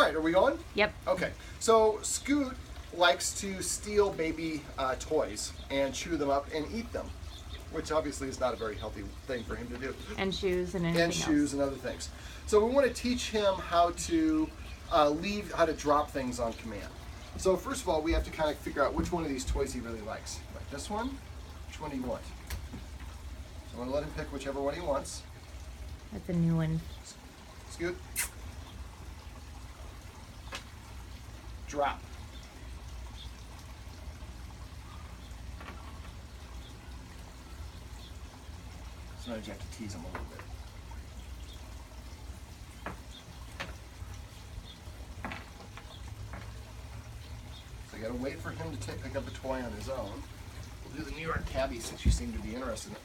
right, are we going? Yep. Okay, so Scoot likes to steal baby toys and chew them up and eat them, which obviously is not a very healthy thing for him to do. And shoes and anything And shoes and other things. So we want to teach him how to how to drop things on command. So first of all, we have to kind of figure out which one of these toys he really likes. Like this one? Which one do you want? So I'm going to let him pick whichever one he wants. That's a new one. Scoot. Drop. Sometimes you have to tease him a little bit. So you gotta wait for him to pick up a toy on his own. We'll do the New York cabbie since you seem to be interested in it.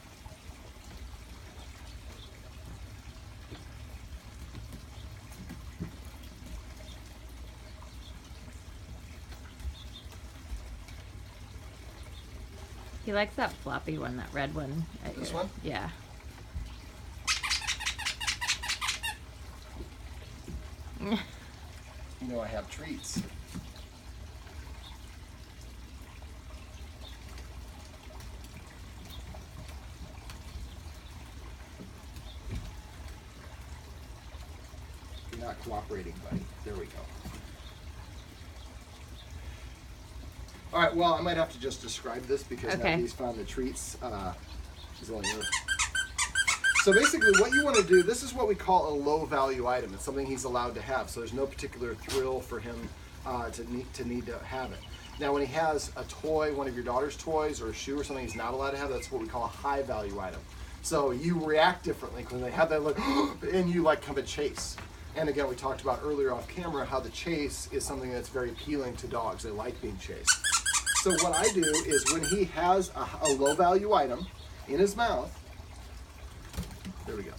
He likes that floppy one, that red one. This one? Yeah. You know I have treats. You're not cooperating, buddy. There we go. All right, well, I might have to just describe this because now he's found the treats. He's only here. So basically what you want to do, this is what we call a low value item. It's something he's allowed to have. So there's no particular thrill for him to need to have it. Now when he has a toy, one of your daughter's toys or a shoe or something he's not allowed to have, that's what we call a high value item. So you react differently when they have that look and you like come and chase. And again, we talked about earlier off camera how the chase is something that's very appealing to dogs. They like being chased. So what I do is when he has a low value item in his mouth, there we go.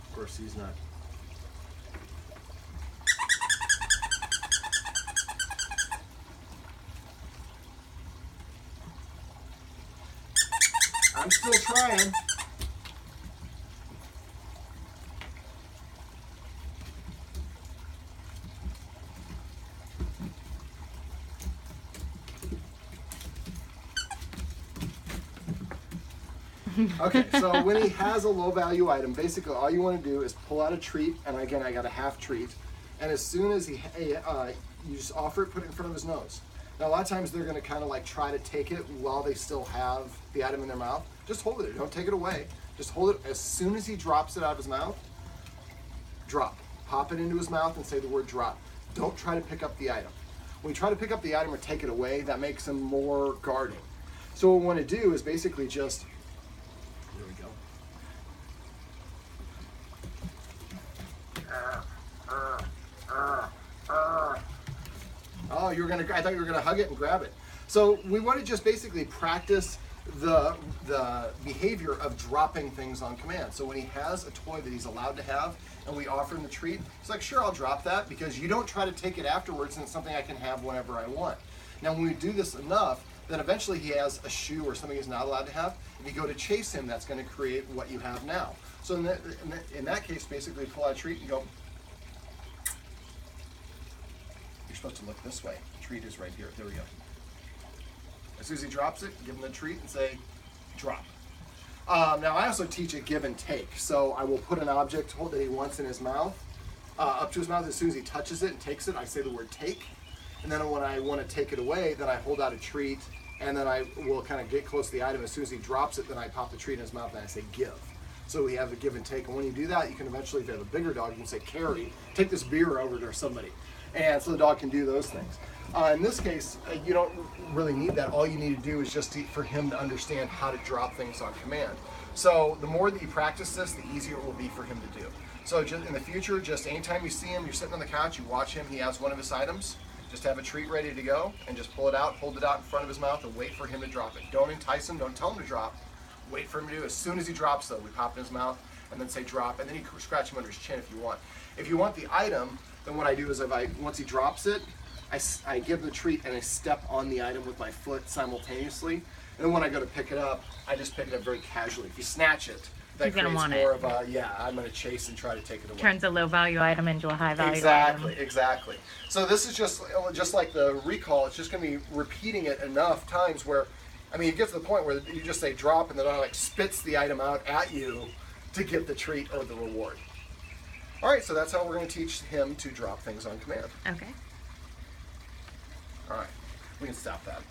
Of course, he's not. I'm still trying. Okay, so when he has a low value item, basically all you want to do is pull out a treat, and again I got a half treat, and as soon as you just offer it, put it in front of his nose. Now a lot of times they're going to kind of like try to take it while they still have the item in their mouth. Just hold it, don't take it away. Just hold it. As soon as he drops it out of his mouth, drop. Pop it into his mouth and say the word drop. Don't try to pick up the item. When you try to pick up the item or take it away, that makes him more guarding. So what we want to do is basically just, there we go. Oh, I thought you were gonna hug it and grab it. So we want to just basically practice the behavior of dropping things on command. So when he has a toy that he's allowed to have and we offer him the treat, he's like, sure, I'll drop that, because you don't try to take it afterwards and it's something I can have whenever I want. Now when we do this enough, then eventually he has a shoe or something he's not allowed to have. If you go to chase him, that's going to create what you have now. So in that case, basically pull out a treat and go. You're supposed to look this way. The treat is right here. There we go. As soon as he drops it, give him the treat and say, drop. Now I also teach a give and take. So I will put an object that he wants in his mouth, up to his mouth. As soon as he touches it and takes it, I say the word take. And then when I want to take it away, then I hold out a treat, and then I will kind of get close to the item. As soon as he drops it, then I pop the treat in his mouth and I say give. So we have a give and take. And when you do that, you can eventually, if you have a bigger dog, you can say carry, take this beer over to somebody. And so the dog can do those things. In this case, you don't really need that. All you need to do is just for him to understand how to drop things on command. So the more that you practice this, the easier it will be for him to do. So just in the future, just anytime you see him, you're sitting on the couch, you watch him, he has one of his items, just have a treat ready to go and just pull it out, hold it out in front of his mouth and wait for him to drop it. Don't entice him, don't tell him to drop. Wait for him to do it. As soon as he drops though, we pop in his mouth and then say drop, and then you scratch him under his chin if you want. If you want the item, then what I do is once he drops it, I give the treat and I step on the item with my foot simultaneously. And then when I go to pick it up, I just pick it up very casually. If you snatch it, that He's gonna creates want more it. of a, yeah, I'm going to chase and try to take it away. Turns a low value item into a high value Exactly, item. exactly. So this is just like the recall. It's just going to be repeating it enough times where, I mean, you get to the point where you just say drop and then it like spits the item out at you to get the treat or the reward. All right, so that's how we're going to teach him to drop things on command. Okay. All right, we can stop that.